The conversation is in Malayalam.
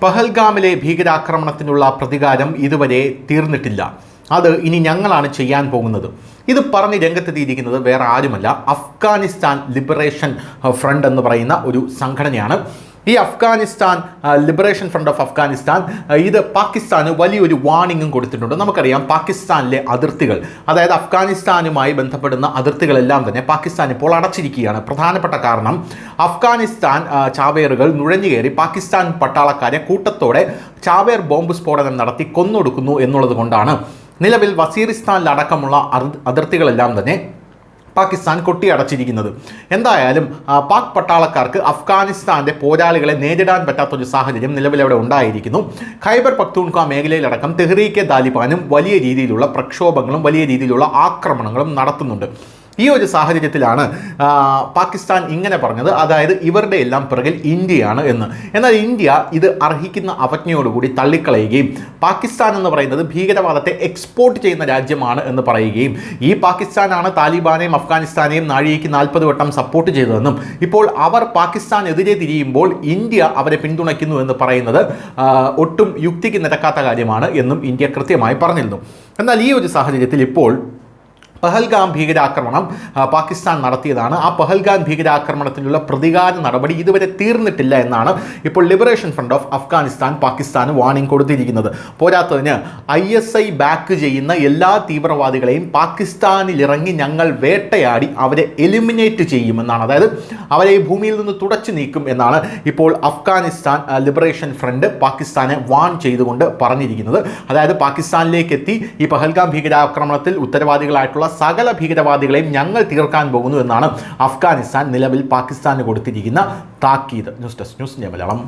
പഹൽഗാമിലെ ഭീകരാക്രമണത്തിനുള്ള പ്രതികാരം ഇതുവരെ തീർന്നിട്ടില്ല. അത് ഇനി ഞങ്ങളാണ് ചെയ്യാൻ പോകുന്നത്. ഇത് പറഞ്ഞ് രംഗത്തെത്തിയിരിക്കുന്നത് വേറെ ആരുമല്ല, അഫ്ഗാനിസ്ഥാൻ ലിബറേഷൻ ഫ്രണ്ട് എന്ന് പറയുന്ന ഒരു സംഘടനയാണ്. ഈ Afghanistan liberation front of Afghanistan ഇത് പാകിസ്ഥാന് വലിയൊരു വാർണിംഗും കൊടുത്തിട്ടുണ്ട്. നമുക്കറിയാം, പാകിസ്ഥാനിലെ അതിർത്തികൾ, അതായത് അഫ്ഗാനിസ്ഥാനുമായി ബന്ധപ്പെടുന്ന അതിർത്തികളെല്ലാം തന്നെ പാകിസ്ഥാൻ ഇപ്പോൾ അടച്ചിരിക്കുകയാണ്. പ്രധാനപ്പെട്ട കാരണം അഫ്ഗാനിസ്ഥാൻ ചാവേറുകൾ നുഴഞ്ഞുകയറി പാകിസ്ഥാൻ പട്ടാളക്കാരെ കൂട്ടത്തോടെ ചാവേർ ബോംബ് സ്ഫോടനം നടത്തി കൊന്നൊടുക്കുന്നു എന്നുള്ളത് കൊണ്ടാണ് നിലവിൽ വസീറിസ്ഥാനിലടക്കമുള്ള അതിർത്തികളെല്ലാം തന്നെ പാകിസ്ഥാൻ കൊട്ടിയടച്ചിരിക്കുന്നത്. എന്തായാലും പാക് പട്ടാളക്കാർക്ക് അഫ്ഗാനിസ്ഥാൻ്റെ പോരാളികളെ നേരിടാൻ പറ്റാത്തൊരു സാഹചര്യം നിലവിലവിടെ ഉണ്ടായിരിക്കുന്നു. ഖൈബർ പഖ്തൂൺഖ്വ മേഖലയിലടക്കം തെഹ്രീക്കെ താലിബാനും വലിയ രീതിയിലുള്ള പ്രക്ഷോഭങ്ങളും വലിയ രീതിയിലുള്ള ആക്രമണങ്ങളും നടത്തുന്നുണ്ട്. ഈ ഒരു സാഹചര്യത്തിലാണ് പാകിസ്ഥാൻ ഇങ്ങനെ പറഞ്ഞത്, അതായത് ഇവരുടെ എല്ലാം പിറകിൽ ഇന്ത്യയാണ് എന്ന്. എന്നാൽ ഇന്ത്യ ഇത് അർഹിക്കുന്ന അവജ്ഞയോടുകൂടി തള്ളിക്കളയുകയും പാകിസ്ഥാൻ എന്ന് പറയുന്നത് ഭീകരവാദത്തെ എക്സ്പോർട്ട് ചെയ്യുന്ന രാജ്യമാണ് എന്ന് പറയുകയും ഈ പാകിസ്ഥാനാണ് താലിബാനെയും അഫ്ഗാനിസ്ഥാനെയും നാഴികയ്ക്ക് 40 വട്ടം സപ്പോർട്ട് ചെയ്തതെന്നും ഇപ്പോൾ അവർ പാകിസ്ഥാനെതിരെ തിരിയുമ്പോൾ ഇന്ത്യ അവരെ പിന്തുണയ്ക്കുന്നു എന്ന് പറയുന്നത് ഒട്ടും യുക്തിക്ക് നിരക്കാത്ത കാര്യമാണ് എന്നും ഇന്ത്യ കൃത്യമായി പറഞ്ഞിരുന്നു. എന്നാൽ ഈ ഒരു സാഹചര്യത്തിൽ ഇപ്പോൾ പഹൽഗാം ഭീകരാക്രമണം പാകിസ്ഥാൻ നടത്തിയതാണ്. ആ പഹൽഗാം ഭീകരാക്രമണത്തിനുള്ള പ്രതികാര നടപടി ഇതുവരെ തീർന്നിട്ടില്ല എന്നാണ് ഇപ്പോൾ ലിബറേഷൻ ഫ്രണ്ട് ഓഫ് അഫ്ഗാനിസ്ഥാൻ പാകിസ്ഥാന് വാർണിംഗ് കൊടുത്തിരിക്കുന്നത്. പോരാത്തതിന് ISI ബാക്ക് ചെയ്യുന്ന എല്ലാ തീവ്രവാദികളെയും പാകിസ്ഥാനിലിറങ്ങി ഞങ്ങൾ വേട്ടയാടി അവരെ എലിമിനേറ്റ് ചെയ്യുമെന്നാണ്, അതായത് അവരെ ഈ ഭൂമിയിൽ നിന്ന് തുടച്ചു നീക്കും എന്നാണ് ഇപ്പോൾ അഫ്ഗാനിസ്ഥാൻ ലിബറേഷൻ ഫ്രണ്ട് പാകിസ്ഥാനെ വാൺ ചെയ്തുകൊണ്ട് പറഞ്ഞിരിക്കുന്നത്. അതായത് പാകിസ്ഥാനിലേക്ക് എത്തി ഈ പഹൽഗാം ഭീകരാക്രമണത്തിൽ ഉത്തരവാദികളായിട്ടുള്ള സകല ഭീകരവാദികളെയും ഞങ്ങൾ തീർക്കാൻ പോകുന്നു എന്നാണ് അഫ്ഗാനിസ്ഥാൻ നിലവിൽ പാകിസ്ഥാന് കൊടുത്തിരിക്കുന്ന താക്കീത്. News desk, news India Malayalam.